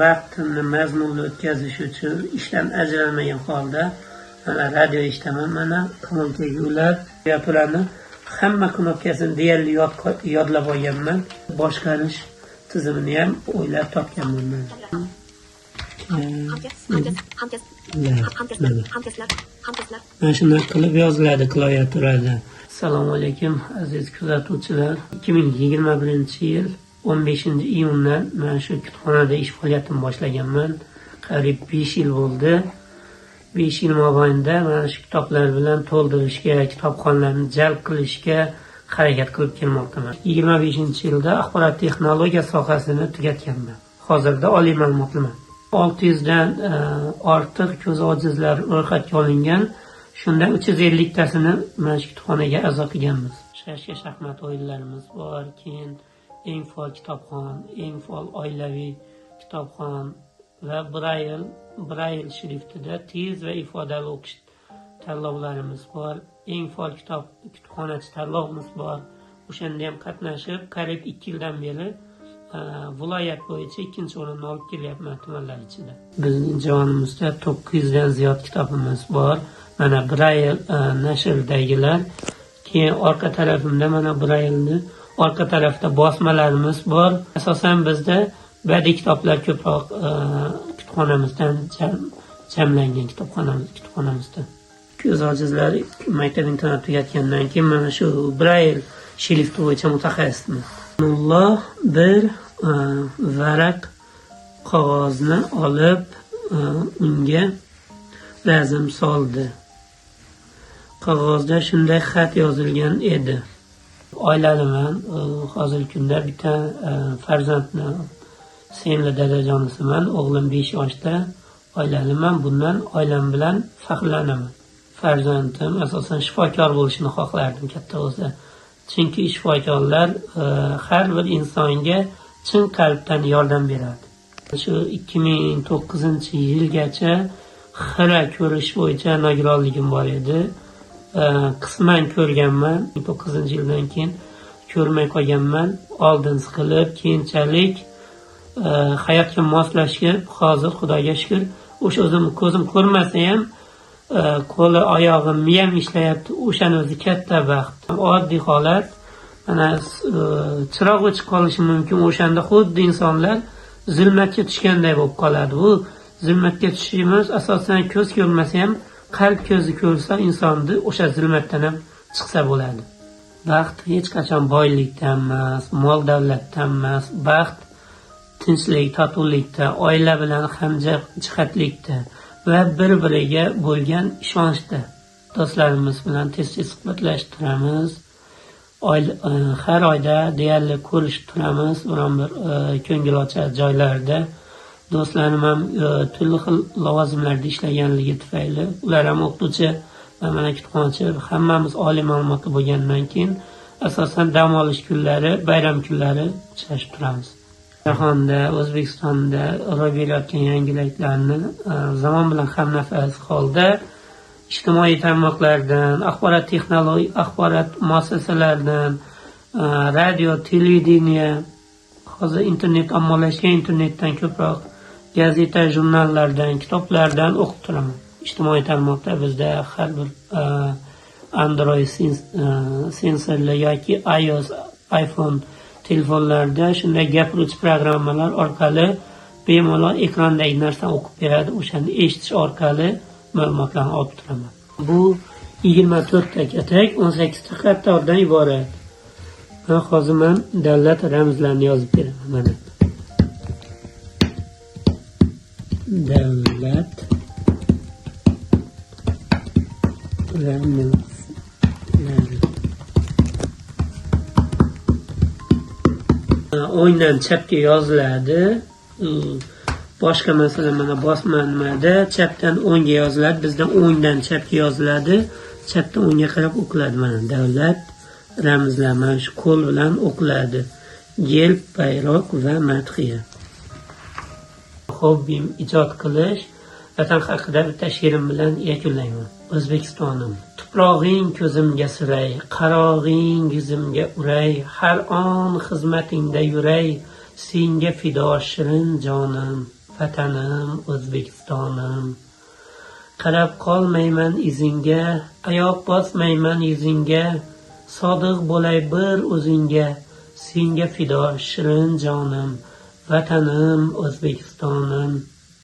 vaqtimni mazmunli o'tkazish uchun ishdan ajralmagan holda mana radio eshitaman, mana knopkaga ulab gaplarni hamma knopkasini deyarli yodlab olganman. Boshqarish tizimini ham o'ylab topganman. Mana shunday qilib yoziladi klaviaturada. Assalomu alaykum aziz kuzatuvchilar. 2021-yil 15-iyundan men shu kutubxonada ish faoliyatimni boshlaganman. Qariyb 5 yil bo'ldi. 5 yil mobaynida mana shu kitoblar bilan to'ldirishga, kitobxonlarni jalb qilishga harakat qilib kelmoqdaman. 25-yilda axborot texnologiya sohasini tugatganman. Hozirda oliy ma'lumotliman. 600 dan ortiq ko'z ojizlar ro'yxatga olingan. Shunda 350 tasini mana shu kutubxonaga a'zo qilganmiz. Shashka shaxmat o'yinlarimiz bor, keyin eng faol kitobxon, eng faol oilaviy kitobxon va Braille shriftida tez va ifodali o'qish tanlovlarimiz bor. Eng faol kutubxonachi tanlovimiz bor. O'shanda ham qatnashib, qariyb 2 yildan beri viloyat bo'yicha 2-o'rinni olib kelyapman tumanlar ichida. Bizning javonimizda 900 dan ziyod kitobimiz bor. Mana Braille nashrdagilar. Keyin orqa tarafimda mana Braille'ni orqa tarafda bosmalarimiz bor. Asosan bizda badiiy kitoblar ko'proq kutubxonamizdan jamlangan kutubxonamizda. Ko'z ojizlar maktab internat tugatgandan keyin mana shu Braille shrifti bo'yicha mutaxassisman. Alloh bir varaq qog'ozni olib unga razm soldi. Qog'ozda shunday xat yozilgan edi. Oilaliman, hozirgi kunda bitta farzandni sevimli dadajonisiman, o'g'lim 5 yoshda, oilaliman, bundan oilam bilan faxrlanaman. Farzandim asosan shifokor bo'lishini xohlardim katta o'zda. Chunki shifokorlar har bir insonga chin qalbdan yordam beradi. Shu 2009-yilgacha xira ko'rish bo'yicha nogironligim bor edi. Qisman ko'rganman. 9-yildan keyin ko'rmay qolganman. Oldin siqilib, keyinchalik hayotga moslashib, hozir Xudoga shukr, o'sha o'zim ko'zim ko'rmasa ham qo'li, oyog'im, miyam ishlayapti. O'shani o'zi katta baxt. Oddiy holat. Mana chiroq o'chib qolishi mumkin. O'shanda xuddi insonlar zulmatga tushganday bo'lib qoladi. Bu zulmatga tushishimiz asosan ko'z ko'rmasa ham qalb ko'zi ko'rsa insonni o'sha zulmatdan ham chiqsa bo'ladi. Baxt hech qachon boylikdan emas, mol davlatdan emas. Baxt tinchlik, totuvlikda, oila bilan hamjihatlikda va bir-biriga bo'lgan ishonchda. Do'stlarimiz bilan tez-tez suhbatlashib turamiz. Har oyda deyarli ko'rishib turamiz. Biron-bir ko'ngilochar joylarda. Do'stlarim ham turli xil lavozimlarda ishlaganligi tufayli, ular ham o'qituvchi va mana kutubxonachi, hammamiz oliy ma'lumotli bo'lgandan keyin asosan dam olish kunlari, bayram kunlari uchrashib turamiz. Jahonda, O'zbekistonda ro'y berayotgan yangiliklarni zamon bilan hamnafas holda ijtimoiy tarmoqlardan, axborot muassasalaridan, radio, televideniya, hozir internet ommalashgan, internetdan ko'proq gazeta, jurnallardan, kitoblardan o'qib turaman. Ijtimoiy tarmoqda bizda har bir Android sensorli yoki iOS, iPhone telefonlarda shunday gapiruvchi programmalar orqali bemalol ekrandagi narsani o'qib beradi. O'shani eshitish orqali ma'lumotlarni olib turaman. Bu 24 ta katak, 18 ta qatordan iborat. Hozir men davlat ramzlarini yozib beraman. Mana. Davlat ramzlari. O'ngdan chapga yoziladi. Boshqa masalan mana bosma nimada chapdan o'ngga yoziladi. Bizda o'ngdan chapga yoziladi. Chapdan o'ngga qarab o'qiladi. Mana davlat ramzlar mana shu qo'l bilan o'qiladi. Gelb, bayroq va madhiya. Hobbim ijod qilish. Vatan haqida bitta she'rim bilan yakunlayman. O'zbekistonim, tuprog'ing ko'zimga siray, qarog'ing yuzimga uray, har on xizmatingda yuray, senga fido shirin jonim. vatanim O'zbekistonim. Qarab qolmayman izingga, oyoq bosmayman yuzingga, sodiq bo'lay bir o'zingga, senga fido shirin jonim, vatanim O'zbekistonim.